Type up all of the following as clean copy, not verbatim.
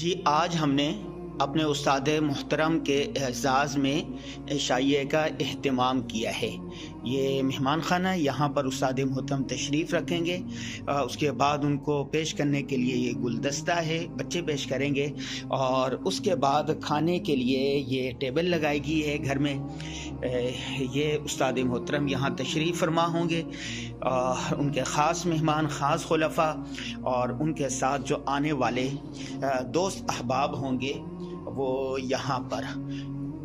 जी, आज हमने अपने उस्ताद मुहतरम के एज़ाज़ में इशाइये का एहतमाम किया है। ये मेहमान खाना है, यहाँ पर उस्ताद मुहतरम तशरीफ़ रखेंगे। उसके बाद उनको पेश करने के लिए ये गुलदस्ता है, बच्चे पेश करेंगे और उसके बाद खाने के लिए ये टेबल लगाई गई है घर में। ये उस्ताद मुहतरम यहाँ तशरीफ़ फरमा होंगे। उनके ख़ास मेहमान, ख़ास खुलफ़ा और उनके साथ जो आने वाले दोस्त अहबाब होंगे वो यहाँ पर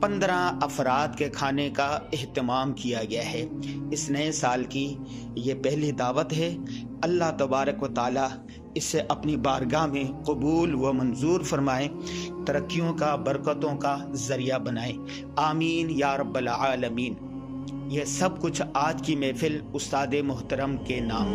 15 अफराद के खाने का एहतमाम किया गया है। इस नए साल की ये पहली दावत है। अल्लाह तबारक व ताला इसे अपनी बारगाह में कबूल व मंजूर फरमाए, तरक्कियों का, बरकतों का ज़रिया बनाए। आमीन या रब्बल आलमीन। यह सब कुछ आज की महफिल उस्ताद मुहतरम के नाम।